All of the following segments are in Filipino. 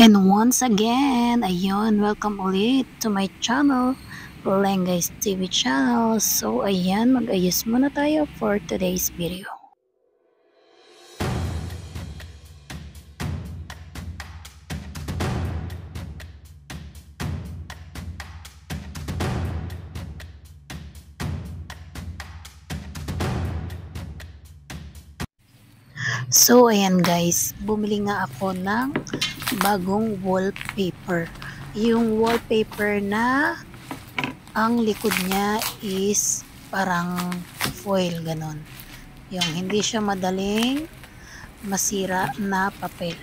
And once again, ayun, welcome ulit to my channel, Lenggay's TV channel. So ayan, mag-ayos muna tayo for today's video. So ayan guys, bumili nga ako ng bagong wallpaper. Yung wallpaper na ang likod niya is parang foil ganon. Yung hindi siya madaling masira na papel.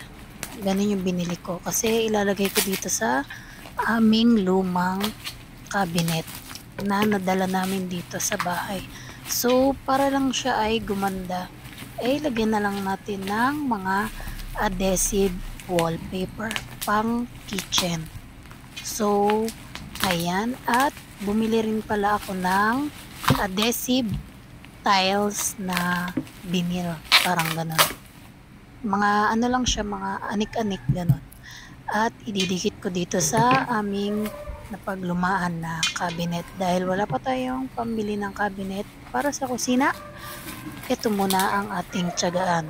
Ganon yung binili ko kasi ilalagay ko dito sa aming lumang cabinet na nadala namin dito sa bahay. So para lang siya ay gumanda, lagyan na lang natin ng mga adhesive wallpaper pang kitchen. So ayan, at bumili rin pala ako ng adhesive tiles na vinyl, parang ganon. Mga ano lang siya, mga anik-anik ganon. At ididikit ko dito sa aming napaglumaan na cabinet dahil wala pa tayong pambili ng cabinet para sa kusina. Ito muna ang ating tiyagaan.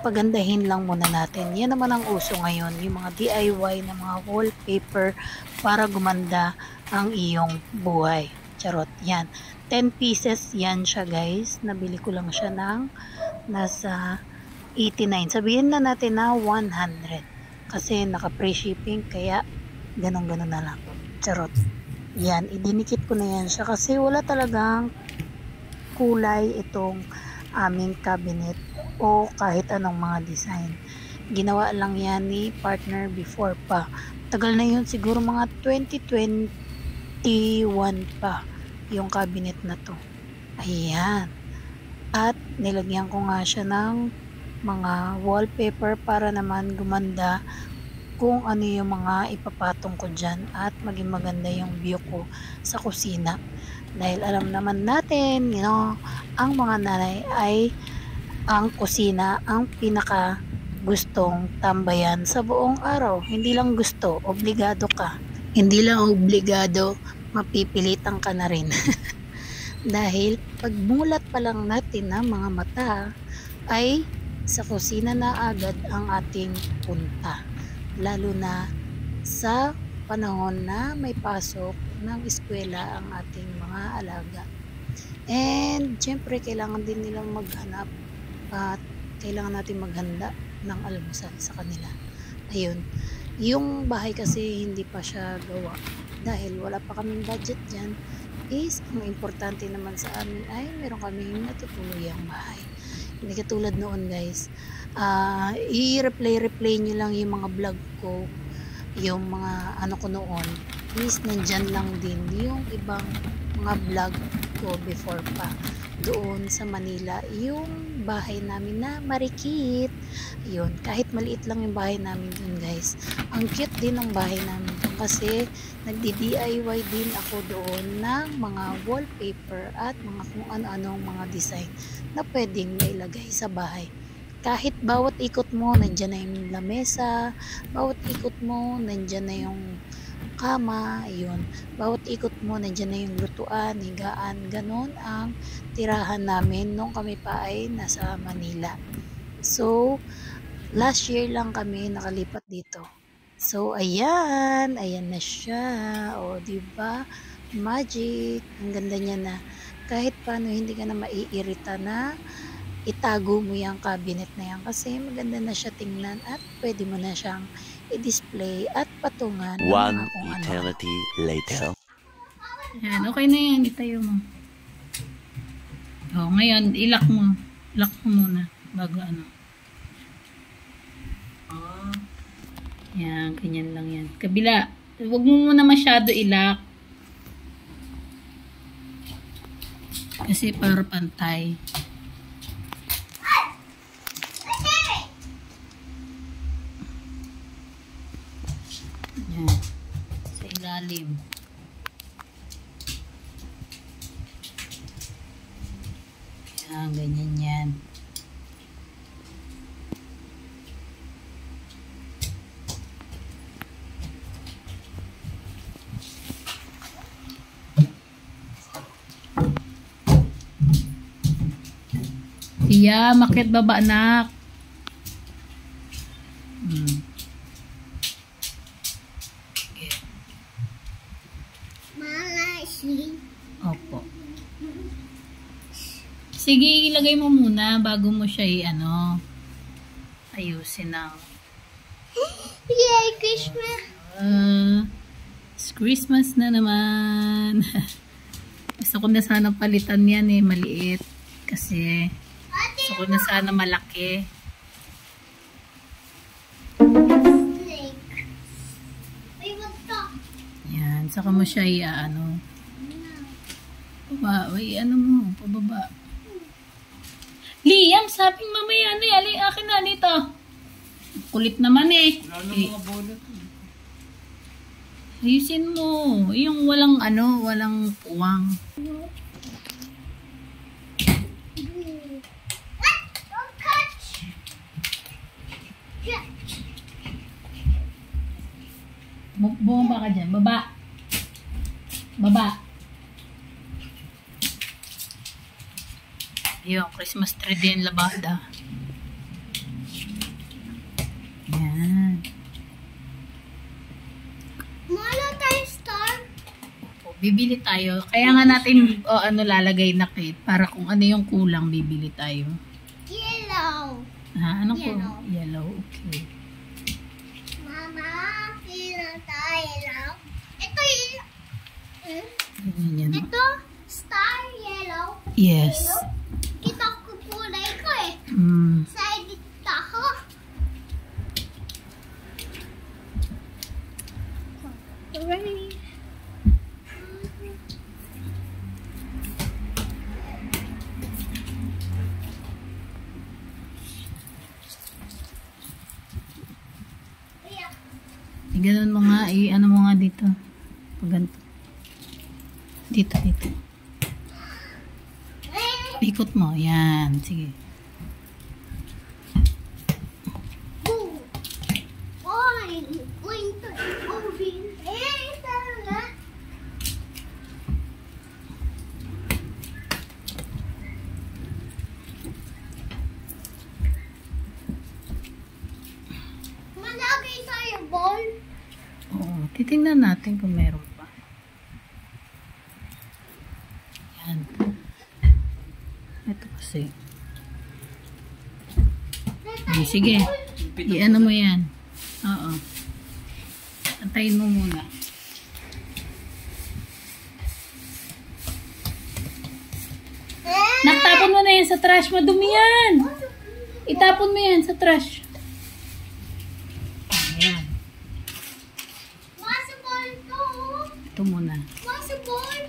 Pagandahin lang muna natin. Yan naman ang uso ngayon, yung mga DIY na mga wallpaper para gumanda ang iyong buhay. Charot, yan. 10 pieces yan siya guys. Nabili ko lang siya ng nasa 89. Sabihin na natin na 100. Kasi naka-free shipping, kaya ganun-ganun na lang. Charot. Yan, idinikit ko na yan siya kasi wala talagang kulay itong aming cabinet o kahit anong mga design. Ginawa lang yan ni partner before pa. Tagal na yun, siguro mga 2021 pa yung cabinet na to. Ayan. At nilagyan ko nga siya ng mga wallpaper para naman gumanda kung ano yung mga ipapatong ko dyan at maging maganda yung view ko sa kusina. Dahil alam naman natin, ang mga nanay ay ang kusina ang pinaka gustong tambayan sa buong araw. Hindi lang gusto, obligado ka. Hindi lang obligado, mapipilitan ka na rin. Dahil pagmulat pa lang natin na mga mata ay sa kusina na agad ang ating punta. Lalo na sa panahon na may pasok ng eskwela ang ating mga alaga. And syempre kailangan din nilang maghanap at kailangan natin maghanda ng almusal sa kanila. Ayun, yung bahay kasi hindi pa siya gawa dahil wala pa kaming budget dyan. Is ang importante naman sa amin ay meron kaming natutuluyang bahay. Hindi katulad noon guys, i-replay nyo lang yung mga vlog ko, yung mga ano ko noon is nandyan lang din yung ibang mga vlog ko before pa doon sa Manila, yung bahay namin na marikit. Yun, kahit maliit lang yung bahay namin dun guys, ang cute din ng bahay namin dun kasi nagdi-DIY din ako doon ng mga wallpaper at mga kung ano-anong mga design na pwedeng mailagay sa bahay. Kahit bawat ikot mo, nandyan na yung lamesa, bawat ikot mo, nandyan na yung kama, yun. Bawat ikot mo, nandyan na yung lutuan, higaan, ganon ang tirahan namin nung kami pa ay nasa Manila. So, last year lang kami nakalipat dito. So, ayan na siya. O, diba? Magic. Ang ganda niya na. Kahit paano, hindi ka na maiirita na itago mo yung cabinet na yan kasi maganda na siya tingnan at pwede mo na siyang i-display at patungan. One eternity later. Yan, okay na yan. Itayo mo. O, ngayon, ilak mo. Lock mo muna bago ano. Yan, ganyan lang yan. Kabila. Huwag mo muna masyado ilak. Kasi para pantay. Yan. Sa ilalim. Yan, ganyan yan. Lia, makit baba anak. Opo. Sige, ilagay mo muna bago mo siya ayusin ng Yay, Christmas! It's Christmas na naman. Gusto ko na sana palitan yan maliit. Kasi gusto ko na sana malaki. Snake. Ay, wag to. Yan, saka mo siya Baba, mo, pababa. Liam, sabing mamaya alay akin na dito. Kulit naman Wala na mga bola to. Ayusin mo. Yung walang walang puwang. Don't catch! Yeah. Bumaba ka dyan. Baba. Baba. Yung Christmas tree din labada. Yan. Wala tayo star. Bibili tayo. Kaya nga natin lalagay na kit para kung ano yung kulang bibili tayo. Yellow. Ano ko? Yellow. Yellow. Okay. Mama, yellow tayo yellow. Ito yellow. Yan. Ito, star yellow. Yes. Yellow. Kita ko kulay ko Side dito ako. Ready? Ganun mo nga, mo nga dito. Paganto. Dito. Ikot mo, yan. Sige. Boom. Going to oven. Talaga. Malagay tayo ball. Oo, titingnan natin kung meron pa. Yan. Ito kasi. Sige. Iano mo yan. Oo. Antayin mo muna. Nakatapon mo na yan sa trash. Madumi yan. Itapon mo yan sa trash. Ayan. Masa ball to. Ito muna. Masa ball.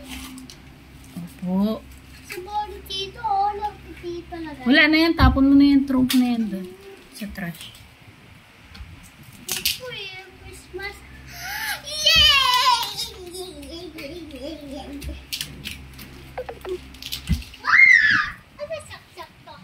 Opo. Sa ball dito. Nagpipit talaga. Wala na yan. Tapon mo na yan. Throw mo na yan doon. Sa trash. Ito Christmas. Yay! Ano saksak to?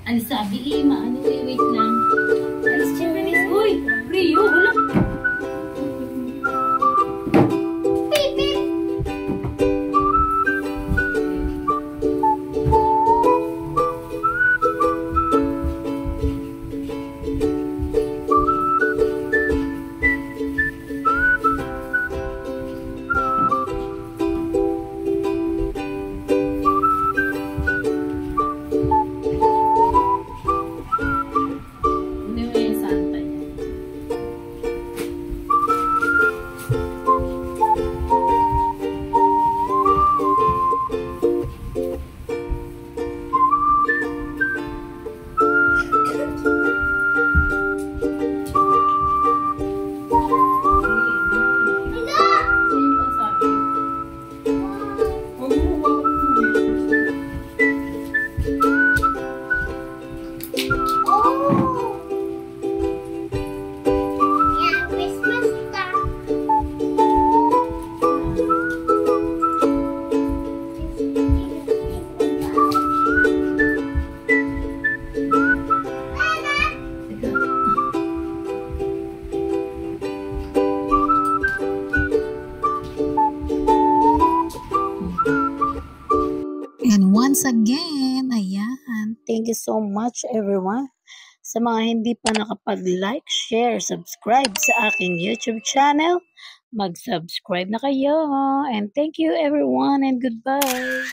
Alis sabi maano wait lang. Alis siya bilis. Uy, Rio, wala. And once again, ayan, thank you so much everyone. Sa mga hindi pa nakapag-like, share, subscribe sa aking YouTube channel, mag-subscribe na kayo. And thank you everyone and goodbye.